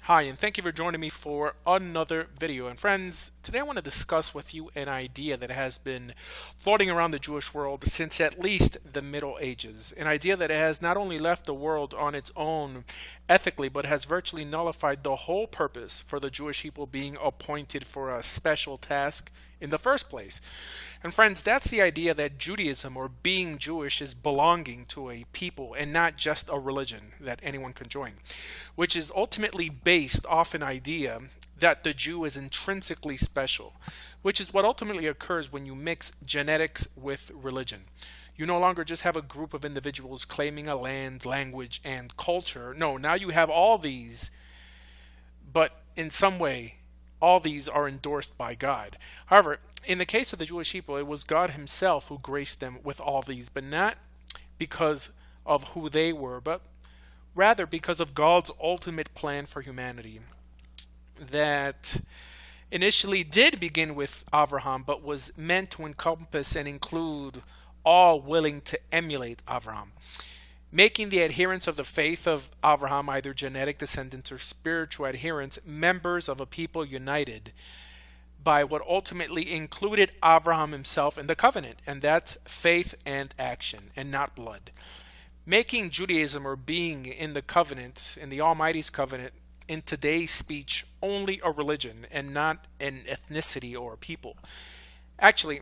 Hi, and thank you for joining me for another video. And friends, today I want to discuss with you an idea that has been floating around the Jewish world since at least the Middle Ages. An idea that has not only left the world on its own ethically, but has virtually nullified the whole purpose for the Jewish people being appointed for a special task in the first place. And friends, that's the idea that Judaism, or being Jewish, is belonging to a people and not just a religion that anyone can join, which is ultimately based off an idea that the Jew is intrinsically special, which is what ultimately occurs when you mix genetics with religion. You no longer just have a group of individuals claiming a land, language, and culture. No, now you have all these, but in some way, all these are endorsed by God. However, in the case of the Jewish people, it was God himself who graced them with all these, but not because of who they were, but rather because of God's ultimate plan for humanity that initially did begin with Abraham, but was meant to encompass and include all willing to emulate Abraham, making the adherents of the faith of Abraham, either genetic descendants or spiritual adherents, members of a people united by what ultimately included Abraham himself in the covenant, and that's faith and action, and not blood. Making Judaism, or being in the covenant, in the Almighty's covenant, in today's speech, only a religion and not an ethnicity or a people. Actually,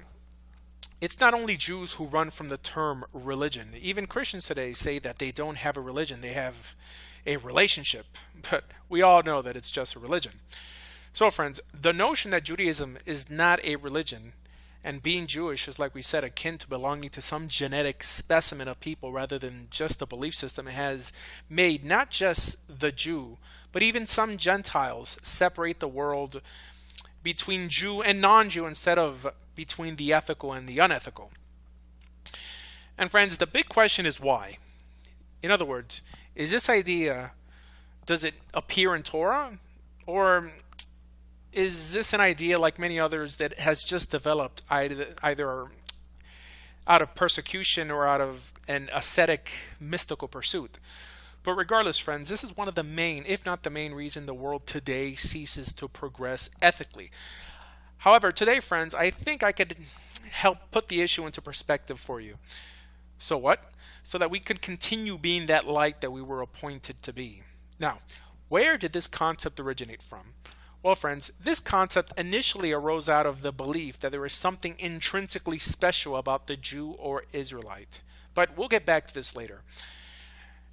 it's not only Jews who run from the term religion. Even Christians today say that they don't have a religion, they have a relationship. But we all know that it's just a religion. So friends, the notion that Judaism is not a religion and being Jewish is, like we said, akin to belonging to some genetic specimen of people rather than just a belief system has made not just the Jew, but even some Gentiles separate the world between Jew and non-Jew instead of between the ethical and the unethical. And friends, the big question is why? In other words, is this idea, does it appear in Torah? Or is this an idea like many others that has just developed either out of persecution or out of an ascetic mystical pursuit? But regardless, friends, this is one of the main, if not the main reason the world today ceases to progress ethically. However, today, friends, I think I could help put the issue into perspective for you. So what? So that we could continue being that light that we were appointed to be. Now, where did this concept originate from? Well, friends, this concept initially arose out of the belief that there is something intrinsically special about the Jew or Israelite. But we'll get back to this later.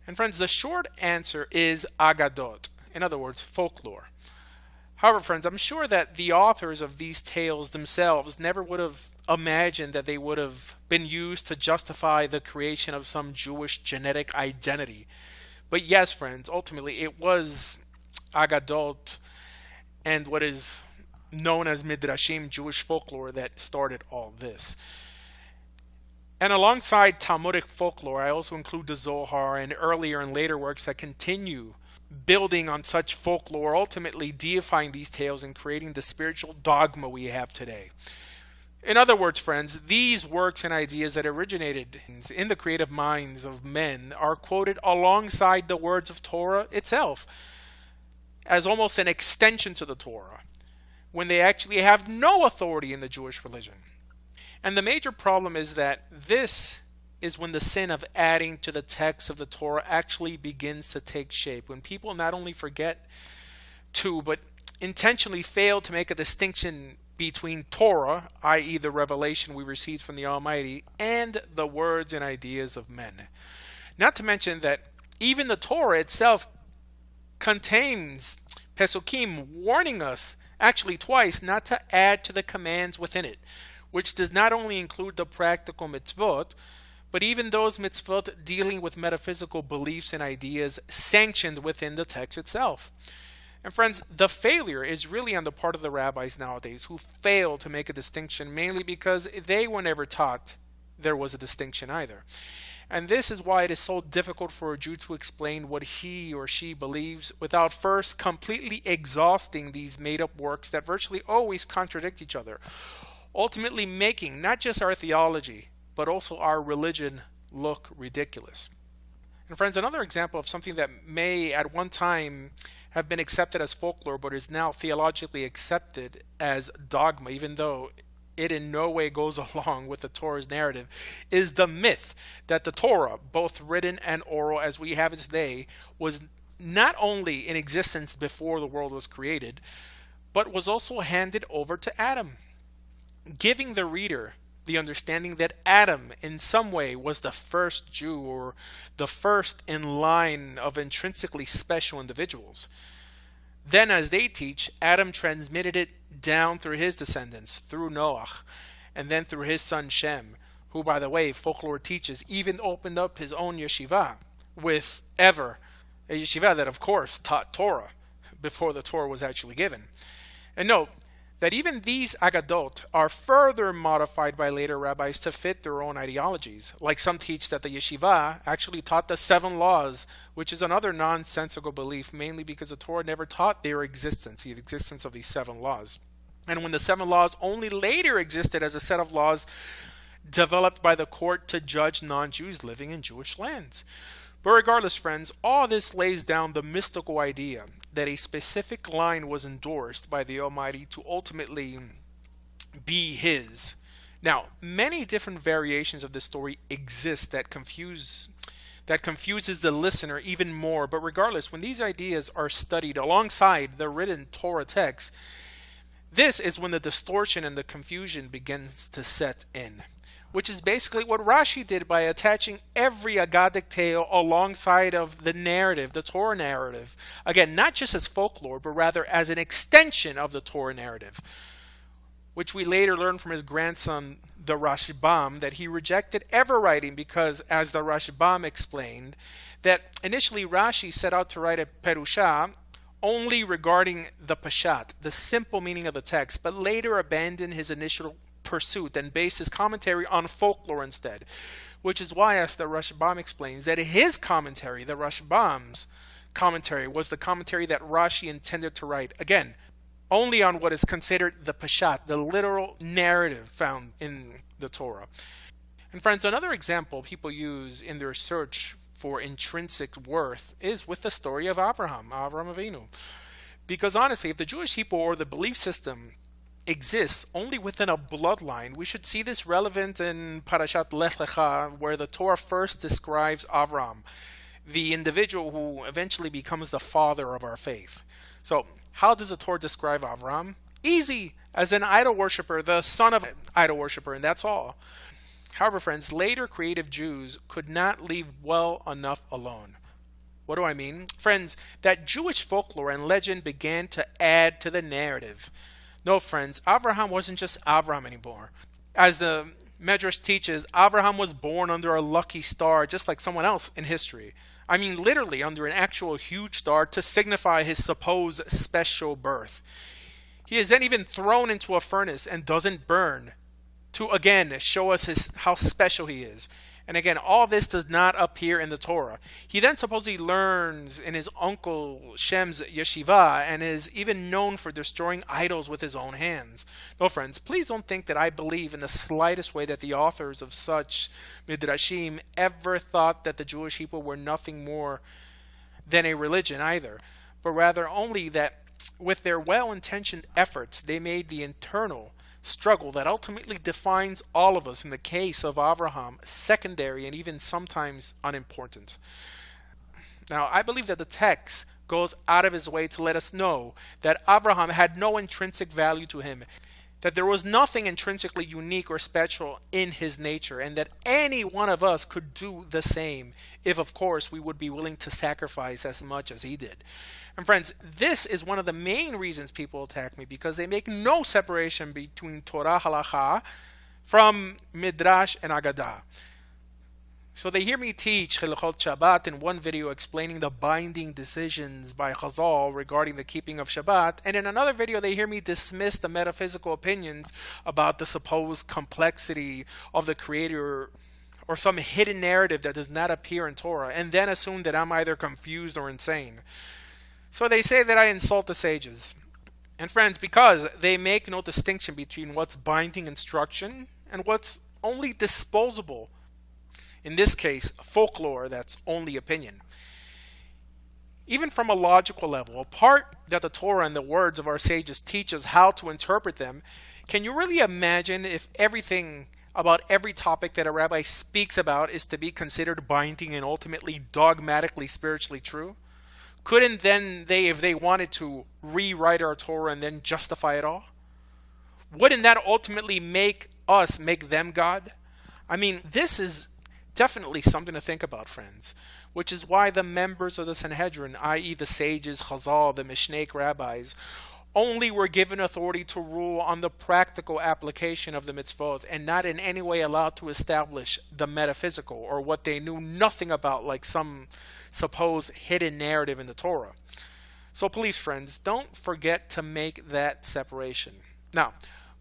And friends, the short answer is agadot, in other words, folklore. However, friends, I'm sure that the authors of these tales themselves never would have imagined that they would have been used to justify the creation of some Jewish genetic identity. But yes, friends, ultimately it was agadot and what is known as midrashim, Jewish folklore, that started all this. And alongside Talmudic folklore, I also include the Zohar and earlier and later works that continue building on such folklore, ultimately deifying these tales and creating the spiritual dogma we have today. In other words, friends, these works and ideas that originated in the creative minds of men are quoted alongside the words of Torah itself as almost an extension to the Torah, when they actually have no authority in the Jewish religion. And the major problem is that this is when the sin of adding to the text of the Torah actually begins to take shape, when people not only forget to, but intentionally fail to make a distinction between Torah, i.e. the revelation we received from the Almighty, and the words and ideas of men. Not to mention that even the Torah itself contains Pesukim warning us, actually twice, not to add to the commands within it, which does not only include the practical mitzvot, but even those mitzvot dealing with metaphysical beliefs and ideas sanctioned within the text itself. And friends, the failure is really on the part of the rabbis nowadays, who fail to make a distinction, mainly because they were never taught there was a distinction either. And this is why it is so difficult for a Jew to explain what he or she believes without first completely exhausting these made-up works that virtually always contradict each other, ultimately making not just our theology, but also our religion look ridiculous. And friends, another example of something that may at one time have been accepted as folklore, but is now theologically accepted as dogma, even though it in no way goes along with the Torah's narrative, is the myth that the Torah, both written and oral as we have it today, was not only in existence before the world was created, but was also handed over to Adam, giving the reader the understanding that Adam in some way was the first Jew or the first in line of intrinsically special individuals. Then, as they teach, Adam transmitted it down through his descendants, through Noach, and then through his son Shem, who, by the way, folklore teaches, even opened up his own yeshiva with Ever, a yeshiva that, of course, taught Torah before the Torah was actually given. And note that even these agadot are further modified by later rabbis to fit their own ideologies. Like some teach that the yeshiva actually taught the 7 laws, which is another nonsensical belief, mainly because the Torah never taught their existence, the existence of these 7 laws. And when the 7 laws only later existed as a set of laws developed by the court to judge non-Jews living in Jewish lands. But regardless, friends, all this lays down the mystical idea that a specific line was endorsed by the Almighty to ultimately be His. Now, many different variations of this story exist that confuses the listener even more, but regardless, when these ideas are studied alongside the written Torah text, this is when the distortion and the confusion begins to set in, which is basically what Rashi did by attaching every Aggadic tale alongside of the narrative, the Torah narrative. Again, not just as folklore, but rather as an extension of the Torah narrative, which we later learned from his grandson, the Rashbam, that he rejected ever writing because, as the Rashbam explained, that initially Rashi set out to write a Perusha only regarding the Pashat, the simple meaning of the text, but later abandoned his initial pursuit and based his commentary on folklore instead, which is why, as the Rashbam explains, that his commentary, the Rashbam's commentary, was the commentary that Rashi intended to write, again, only on what is considered the Pashat, the literal narrative found in the Torah. And friends, another example people use in their search for intrinsic worth is with the story of Avraham Avinu. Because honestly, if the Jewish people or the belief system exists only within a bloodline, we should see this relevant in Parashat Lech Lecha, where the Torah first describes Avram, the individual who eventually becomes the father of our faith. So, how does the Torah describe Avram? Easy, as an idol worshiper, the son of an idol worshiper, and that's all. However, friends, later creative Jews could not leave well enough alone. What do I mean? Friends, that Jewish folklore and legend began to add to the narrative. No, friends, Abraham wasn't just Abraham anymore. As the Medrash teaches, Abraham was born under a lucky star, just like someone else in history. I mean, literally under an actual huge star to signify his supposed special birth. He is then even thrown into a furnace and doesn't burn, to again show us how special he is. And again, all this does not appear in the Torah. He then supposedly learns in his uncle Shem's yeshiva and is even known for destroying idols with his own hands. No, friends, please don't think that I believe in the slightest way that the authors of such midrashim ever thought that the Jewish people were nothing more than a religion either, but rather only that with their well-intentioned efforts they made the internal struggle that ultimately defines all of us in the case of Abraham secondary and even sometimes unimportant. Now, I believe that the text goes out of his way to let us know that Abraham had no intrinsic value to him, that there was nothing intrinsically unique or special in his nature, and that any one of us could do the same if, of course, we would be willing to sacrifice as much as he did. And friends, this is one of the main reasons people attack me, because they make no separation between Torah halacha from Midrash and Agadah. So they hear me teach Hilchot Shabbat in one video explaining the binding decisions by Chazal regarding the keeping of Shabbat, and in another video they hear me dismiss the metaphysical opinions about the supposed complexity of the Creator or some hidden narrative that does not appear in Torah, and then assume that I'm either confused or insane. So they say that I insult the sages. And friends, because they make no distinction between what's binding instruction and what's only disposable, in this case, folklore that's only opinion. Even from a logical level, apart that the Torah and the words of our sages teach us how to interpret them, can you really imagine if everything about every topic that a rabbi speaks about is to be considered binding and ultimately dogmatically spiritually true? Couldn't then they, if they wanted to, rewrite our Torah and then justify it all? Wouldn't that ultimately make us make them God? I mean, this is definitely something to think about, friends, which is why the members of the Sanhedrin, i.e. the sages, Chazal, the Mishnaic rabbis, only were given authority to rule on the practical application of the mitzvot and not in any way allowed to establish the metaphysical or what they knew nothing about, like some supposed hidden narrative in the Torah. So please, friends, don't forget to make that separation. Now,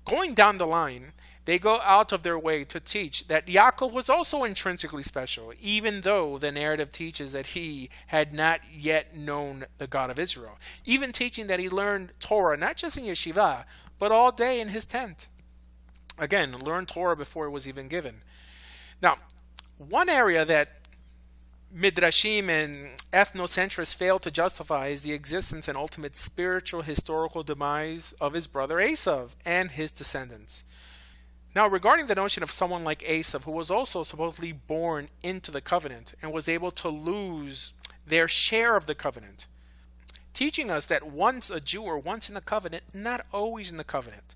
going down the line, they go out of their way to teach that Yaakov was also intrinsically special, even though the narrative teaches that he had not yet known the God of Israel, even teaching that he learned Torah not just in yeshiva, but all day in his tent. Again, learned Torah before it was even given. Now, one area that Midrashim and ethnocentrists fail to justify is the existence and ultimate spiritual historical demise of his brother Esav and his descendants. Now, regarding the notion of someone like Esav, who was also supposedly born into the covenant and was able to lose their share of the covenant, teaching us that once a Jew or once in the covenant, not always in the covenant,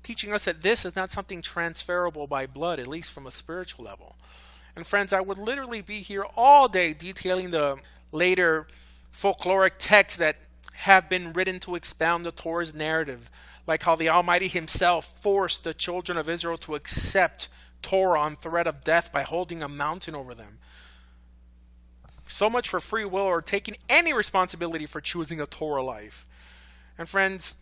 teaching us that this is not something transferable by blood, at least from a spiritual level. And friends, I would literally be here all day detailing the later folkloric texts that have been written to expound the Torah's narrative, like how the Almighty himself forced the children of Israel to accept Torah on threat of death by holding a mountain over them. So much for free will or taking any responsibility for choosing a Torah life. And friends,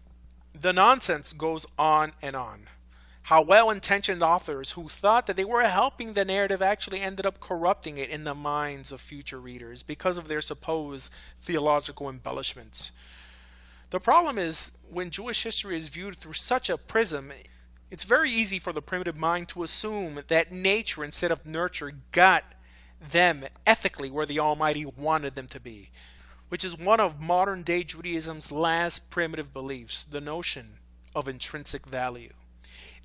the nonsense goes on and on. How well-intentioned authors who thought that they were helping the narrative actually ended up corrupting it in the minds of future readers because of their supposed theological embellishments. The problem is, when Jewish history is viewed through such a prism, it's very easy for the primitive mind to assume that nature instead of nurture got them ethically where the Almighty wanted them to be, which is one of modern-day Judaism's last primitive beliefs, the notion of intrinsic value.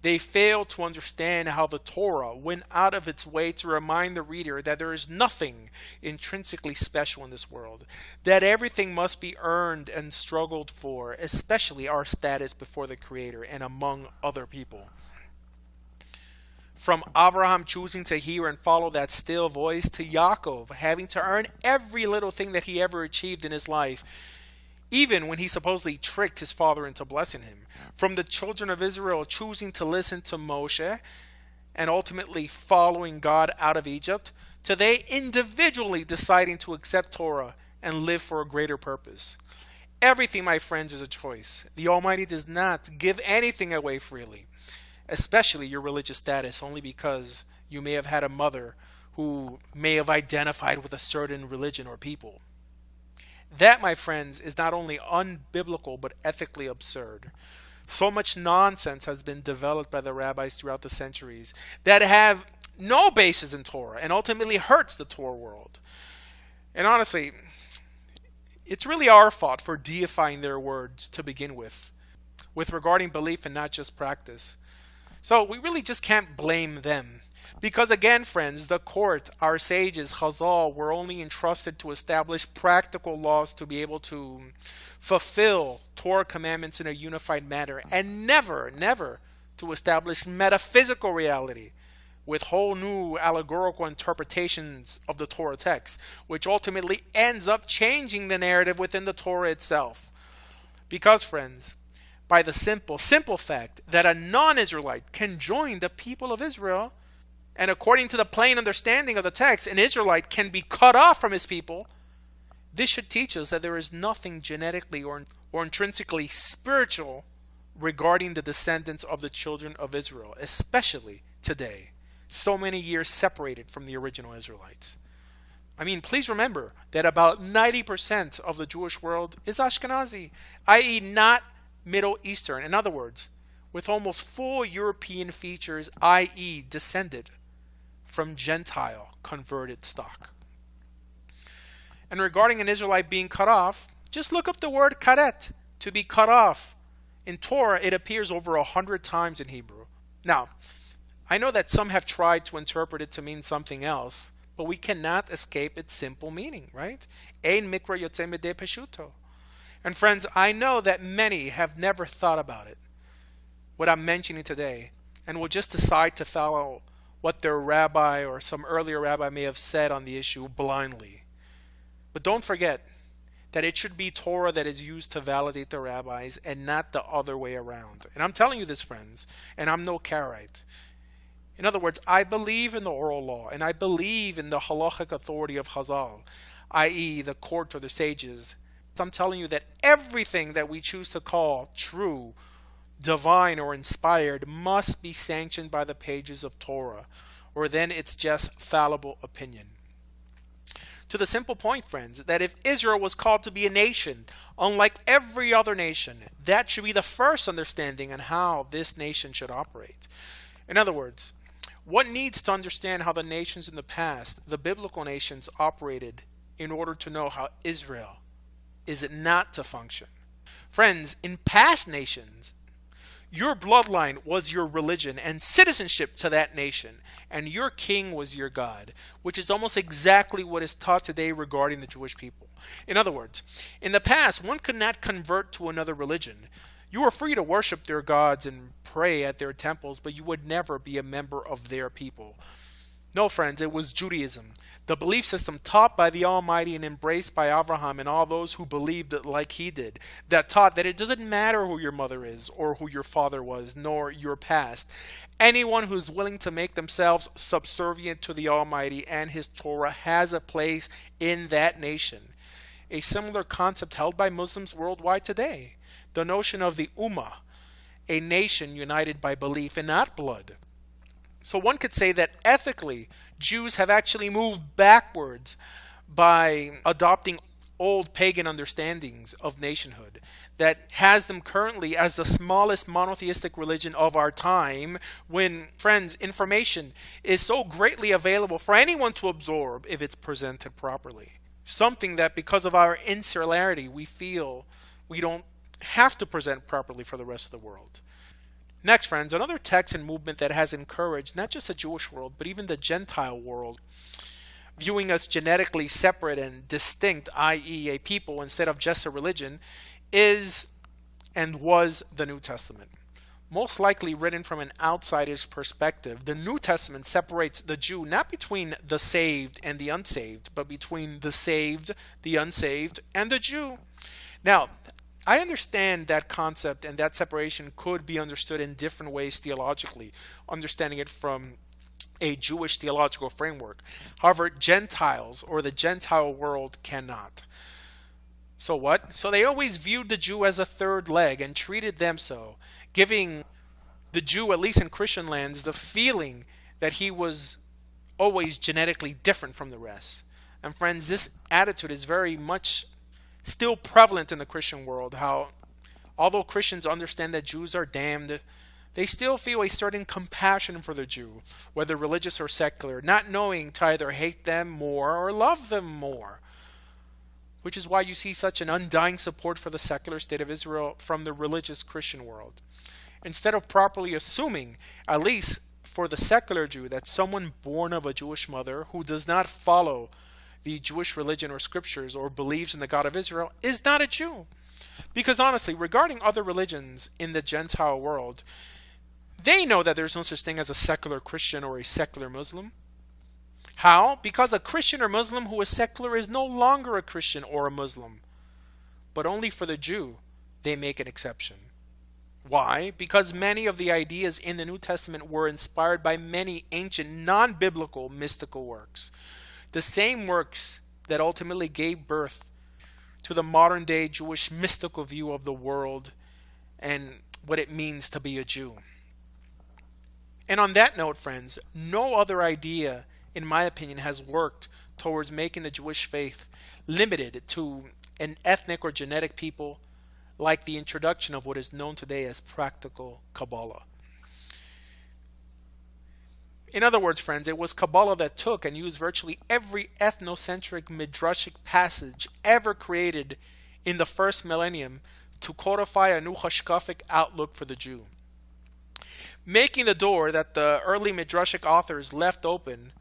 They fail to understand how the Torah went out of its way to remind the reader that there is nothing intrinsically special in this world, that everything must be earned and struggled for, especially our status before the Creator and among other people. From Abraham choosing to hear and follow that still voice to Yaakov having to earn every little thing that he ever achieved in his life, even when he supposedly tricked his father into blessing him. From the children of Israel choosing to listen to Moshe and ultimately following God out of Egypt, to they individually deciding to accept Torah and live for a greater purpose. Everything, my friends, is a choice. The Almighty does not give anything away freely, especially your religious status, only because you may have had a mother who may have identified with a certain religion or people. That, my friends, is not only unbiblical but ethically absurd. So much nonsense has been developed by the rabbis throughout the centuries that have no basis in Torah and ultimately hurts the Torah world. And honestly, it's really our fault for deifying their words to begin with regarding belief and not just practice. So we really just can't blame them. Because again, friends, the court, our sages, Chazal, were only entrusted to establish practical laws to be able to fulfill Torah commandments in a unified manner, and never to establish metaphysical reality with whole new allegorical interpretations of the Torah text, which ultimately ends up changing the narrative within the Torah itself. Because, friends, by the simple fact that a non-Israelite can join the people of Israel, and according to the plain understanding of the text, an Israelite can be cut off from his people, this should teach us that there is nothing genetically or intrinsically spiritual regarding the descendants of the children of Israel, especially today, so many years separated from the original Israelites. I mean, please remember that about 90% of the Jewish world is Ashkenazi, i.e. not Middle Eastern. In other words, with almost full European features, i.e. descended from Gentile converted stock. And regarding an Israelite being cut off, just look up the word karet, to be cut off. In Torah, it appears over 100 times in Hebrew. Now, I know that some have tried to interpret it to mean something else, but we cannot escape its simple meaning, right? Ein mikra yotze midei peshuto. And friends, I know that many have never thought about it, what I'm mentioning today, and will just decide to follow what their rabbi or some earlier rabbi may have said on the issue blindly. But don't forget that it should be Torah that is used to validate the rabbis and not the other way around. And I'm telling you this, friends, and I'm no Karaite. In other words, I believe in the oral law, and I believe in the halachic authority of Chazal, i.e. the court or the sages. I'm telling you that everything that we choose to call true, divine, or inspired must be sanctioned by the pages of Torah, or then it's just fallible opinion. To the simple point, friends, that if Israel was called to be a nation, unlike every other nation, that should be the first understanding on how this nation should operate. In other words, one needs to understand how the nations in the past, the biblical nations, operated in order to know how Israel is not to function. Friends, in past nations, your bloodline was your religion and citizenship to that nation, and your king was your God, which is almost exactly what is taught today regarding the Jewish people. In other words, in the past, one could not convert to another religion. You were free to worship their gods and pray at their temples, but you would never be a member of their people. No, friends, it was Judaism, the belief system taught by the Almighty and embraced by Abraham and all those who believed it like he did, that taught that it doesn't matter who your mother is or who your father was, nor your past. Anyone who's willing to make themselves subservient to the Almighty and his Torah has a place in that nation. A similar concept held by Muslims worldwide today. The notion of the Ummah, a nation united by belief and not blood. So one could say that ethically, Jews have actually moved backwards by adopting old pagan understandings of nationhood that has them currently as the smallest monotheistic religion of our time, when, friends, information is so greatly available for anyone to absorb if it's presented properly. Something that, because of our insularity, we feel we don't have to present properly for the rest of the world. Next, friends, another text and movement that has encouraged not just the Jewish world, but even the Gentile world, viewing us genetically separate and distinct, i.e. a people instead of just a religion, is and was the New Testament. Most likely written from an outsider's perspective, the New Testament separates the Jew not between the saved and the unsaved, but between the saved, the unsaved, and the Jew. Now, I understand that concept, and that separation could be understood in different ways theologically, understanding it from a Jewish theological framework. However, Gentiles or the Gentile world cannot. So what? So they always viewed the Jew as a third leg and treated them so, giving the Jew, at least in Christian lands, the feeling that he was always genetically different from the rest. And friends, this attitude is very much still prevalent in the Christian world, how although Christians understand that Jews are damned, they still feel a certain compassion for the Jew, whether religious or secular, not knowing to either hate them more or love them more. Which is why you see such an undying support for the secular state of Israel from the religious Christian world. Instead of properly assuming, at least for the secular Jew, that someone born of a Jewish mother who does not follow the Jewish religion or scriptures or believes in the God of Israel is not a Jew. Because honestly, regarding other religions in the Gentile world, they know that there's no such thing as a secular Christian or a secular Muslim. How? Because a Christian or Muslim who is secular is no longer a Christian or a Muslim. But only for the Jew, they make an exception. Why? Because many of the ideas in the New Testament were inspired by many ancient non-biblical mystical works. The same works that ultimately gave birth to the modern day Jewish mystical view of the world and what it means to be a Jew. And on that note, friends, no other idea, in my opinion, has worked towards making the Jewish faith limited to an ethnic or genetic people like the introduction of what is known today as practical Kabbalah. In other words, friends, it was Kabbalah that took and used virtually every ethnocentric midrashic passage ever created in the first millennium to codify a new hashkafic outlook for the Jew, making the door that the early midrashic authors left open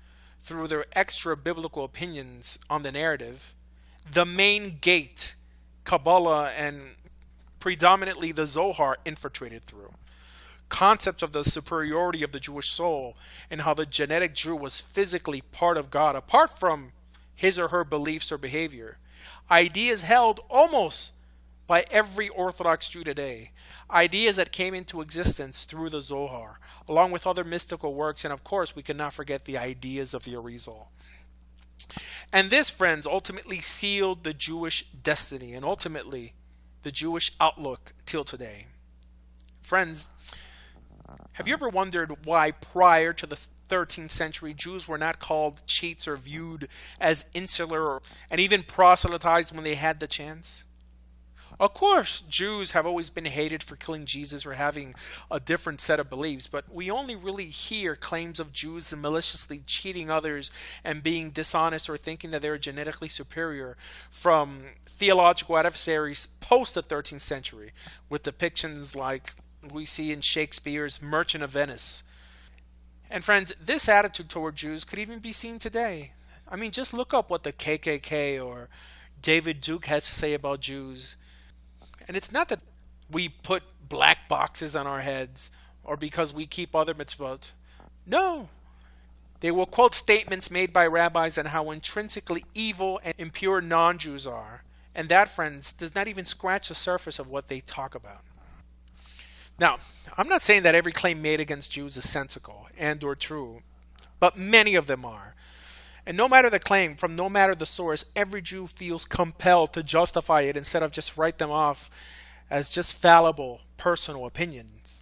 through their extra biblical opinions on the narrative, the main gate Kabbalah and predominantly the Zohar infiltrated through. Concepts of the superiority of the Jewish soul and how the genetic Jew was physically part of God apart from his or her beliefs or behavior. Ideas held almost by every Orthodox Jew today. Ideas that came into existence through the Zohar, along with other mystical works, and of course we cannot forget the ideas of the Arizal. And this, friends, ultimately sealed the Jewish destiny and ultimately the Jewish outlook till today. Friends, have you ever wondered why prior to the 13th century Jews were not called cheats or viewed as insular and even proselytized when they had the chance? Of course, Jews have always been hated for killing Jesus or having a different set of beliefs, but we only really hear claims of Jews maliciously cheating others and being dishonest or thinking that they're genetically superior from theological adversaries post the 13th century, with depictions like we see in Shakespeare's Merchant of Venice. And friends, this attitude toward Jews could even be seen today. I mean, just look up what the KKK or David Duke has to say about Jews. And it's not that we put black boxes on our heads or because we keep other mitzvot. No. They will quote statements made by rabbis on how intrinsically evil and impure non-Jews are. And that, friends, does not even scratch the surface of what they talk about. Now, I'm not saying that every claim made against Jews is sensical and or true, but many of them are. And no matter the claim, from no matter the source, every Jew feels compelled to justify it instead of just write them off as just fallible personal opinions.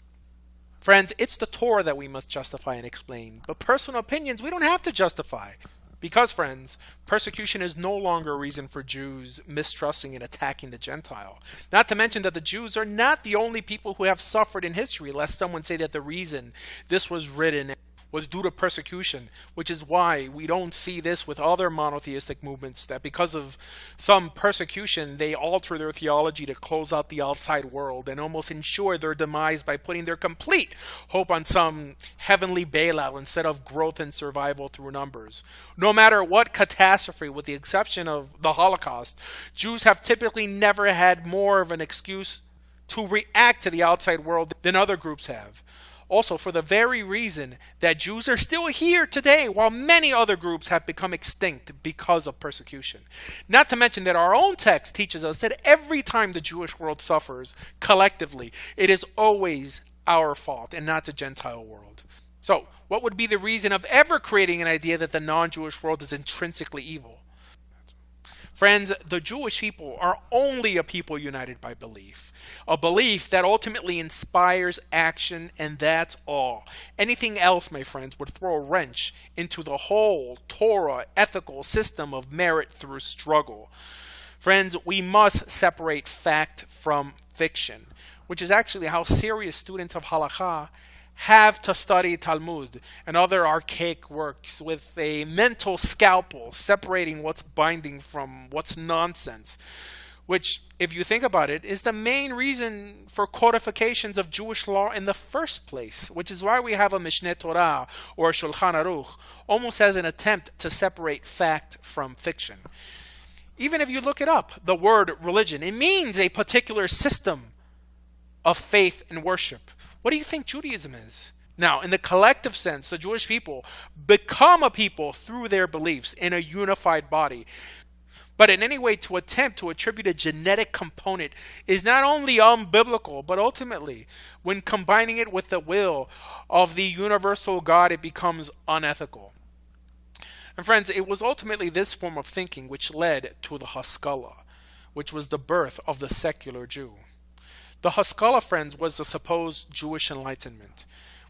Friends, it's the Torah that we must justify and explain, but personal opinions we don't have to justify. Because, friends, persecution is no longer a reason for Jews mistrusting and attacking the Gentile. Not to mention that the Jews are not the only people who have suffered in history, lest someone say that the reason this was written was due to persecution, which is why we don't see this with other monotheistic movements, that because of some persecution they alter their theology to close out the outside world and almost ensure their demise by putting their complete hope on some heavenly bailout instead of growth and survival through numbers. No matter what catastrophe, with the exception of the Holocaust, Jews have typically never had more of an excuse to react to the outside world than other groups have. Also, for the very reason that Jews are still here today, while many other groups have become extinct because of persecution. Not to mention that our own text teaches us that every time the Jewish world suffers collectively, it is always our fault and not the Gentile world. So, what would be the reason of ever creating an idea that the non-Jewish world is intrinsically evil? Friends, the Jewish people are only a people united by belief. A belief that ultimately inspires action, and that's all. Anything else, my friends, would throw a wrench into the whole Torah ethical system of merit through struggle. Friends, we must separate fact from fiction, which is actually how serious students of halakha have to study Talmud and other archaic works with a mental scalpel, separating what's binding from what's nonsense, which, if you think about it, is the main reason for codifications of Jewish law in the first place, which is why we have a Mishneh Torah or a Shulchan Aruch, almost as an attempt to separate fact from fiction. Even if you look it up, the word religion, it means a particular system of faith and worship. What do you think Judaism is? Now, in the collective sense, the Jewish people become a people through their beliefs in a unified body. But in any way to attempt to attribute a genetic component is not only unbiblical, but ultimately, when combining it with the will of the universal God, it becomes unethical. And friends, it was ultimately this form of thinking which led to the Haskalah, which was the birth of the secular Jew. The Haskalah, friends, was the supposed Jewish enlightenment,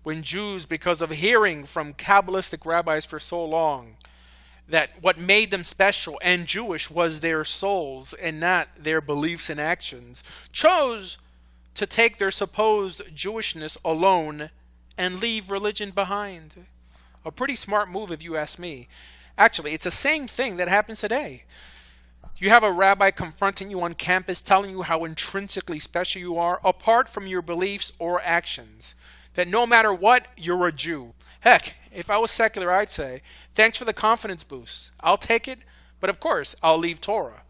when Jews, because of hearing from Kabbalistic rabbis for so long that what made them special and Jewish was their souls and not their beliefs and actions, chose to take their supposed Jewishness alone and leave religion behind. A pretty smart move if you ask me. Actually, it's the same thing that happens today. You have a rabbi confronting you on campus telling you how intrinsically special you are apart from your beliefs or actions. That no matter what, you're a Jew. Heck, if I was secular, I'd say, thanks for the confidence boost. I'll take it, but of course, I'll leave Torah.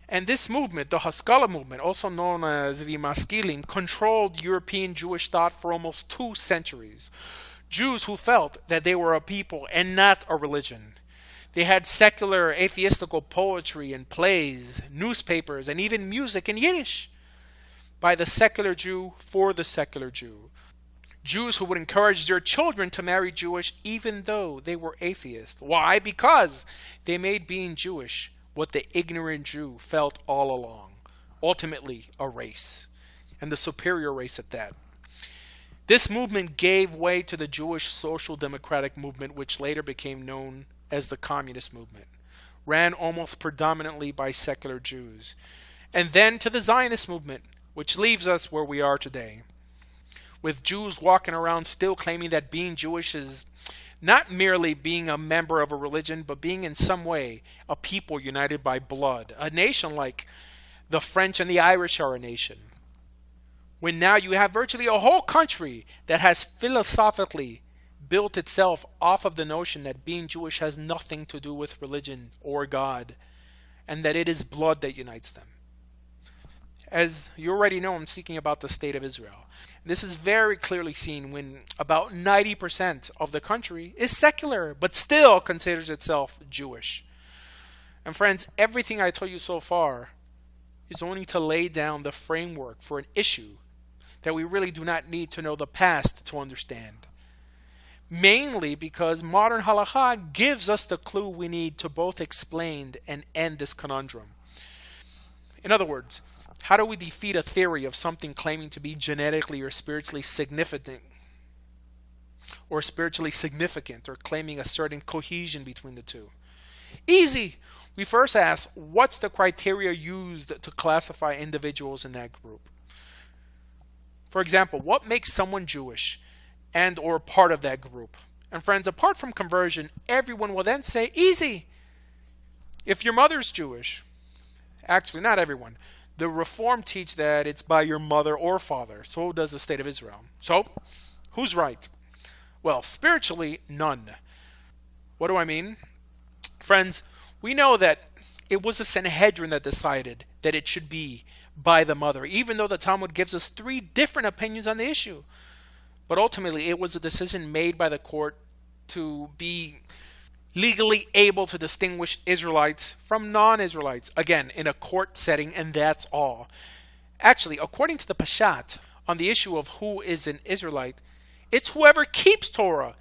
And this movement, the Haskalah movement, also known as the Maskilim, controlled European Jewish thought for almost 2 centuries. Jews who felt that they were a people and not a religion. They had secular, atheistical poetry and plays, newspapers, and even music in Yiddish. By the secular Jew, for the secular Jew. Jews who would encourage their children to marry Jewish even though they were atheists. Why? Because they made being Jewish what the ignorant Jew felt all along. Ultimately, a race. And the superior race at that. This movement gave way to the Jewish social democratic movement, which later became known as the communist movement, ran almost predominantly by secular Jews, and then to the Zionist movement, which leaves us where we are today, with Jews walking around still claiming that being Jewish is not merely being a member of a religion, but being in some way a people united by blood, a nation like the French and the Irish are a nation. When now you have virtually a whole country that has philosophically built itself off of the notion that being Jewish has nothing to do with religion or God, and that it is blood that unites them. As you already know, I'm speaking about the state of Israel. This is very clearly seen when about 90% of the country is secular, but still considers itself Jewish. And friends, everything I told you so far is only to lay down the framework for an issue that we really do not need to know the past to understand. Mainly because modern halakha gives us the clue we need to both explain and end this conundrum. In other words, how do we defeat a theory of something claiming to be genetically or spiritually significant, or claiming a certain cohesion between the two? Easy! We first ask, what's the criteria used to classify individuals in that group? For example, what makes someone Jewish and or part of that group? And friends, apart from conversion, everyone will then say, easy! If your mother's Jewish, actually not everyone, the Reform teach that it's by your mother or father. So does the state of Israel. So, who's right? Well, spiritually, none. What do I mean? Friends, we know that it was the Sanhedrin that decided that it should be by the mother, even though the Talmud gives us 3 different opinions on the issue. But ultimately, it was a decision made by the court to be legally able to distinguish Israelites from non-Israelites, again, in a court setting, and that's all. Actually, according to the Peshat, on the issue of who is an Israelite, it's whoever keeps Torah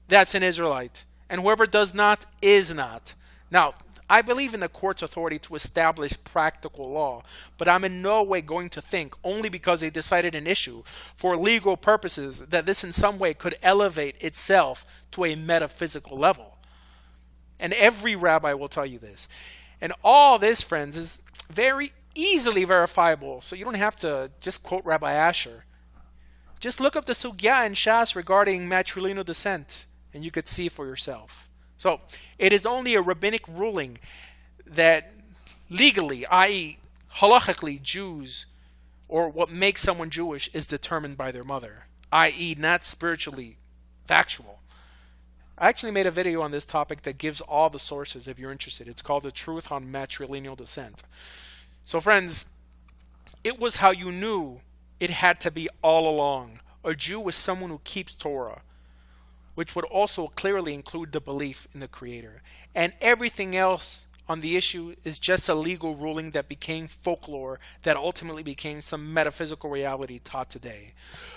that's an Israelite, and whoever does not is not. Now, I believe in the court's authority to establish practical law, but I'm in no way going to think, only because they decided an issue for legal purposes, that this in some way could elevate itself to a metaphysical level. And every rabbi will tell you this. And all this, friends, is very easily verifiable, so you don't have to just quote Rabbi Asher. Just look up the sugya in Shas regarding matrilineal descent, and you could see for yourself. So, it is only a rabbinic ruling that legally, i.e. halachically, Jews, or what makes someone Jewish, is determined by their mother, i.e. not spiritually factual. I actually made a video on this topic that gives all the sources if you're interested. It's called The Truth on Matrilineal Descent. So friends, it was how you knew it had to be all along. A Jew is someone who keeps Torah, which would also clearly include the belief in the Creator. And everything else on the issue is just a legal ruling that became folklore that ultimately became some metaphysical reality taught today.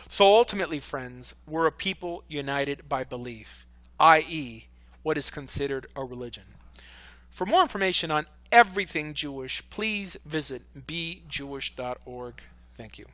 So ultimately, friends, we're a people united by belief, i.e. what is considered a religion. For more information on everything Jewish, please visit bejewish.org. Thank you.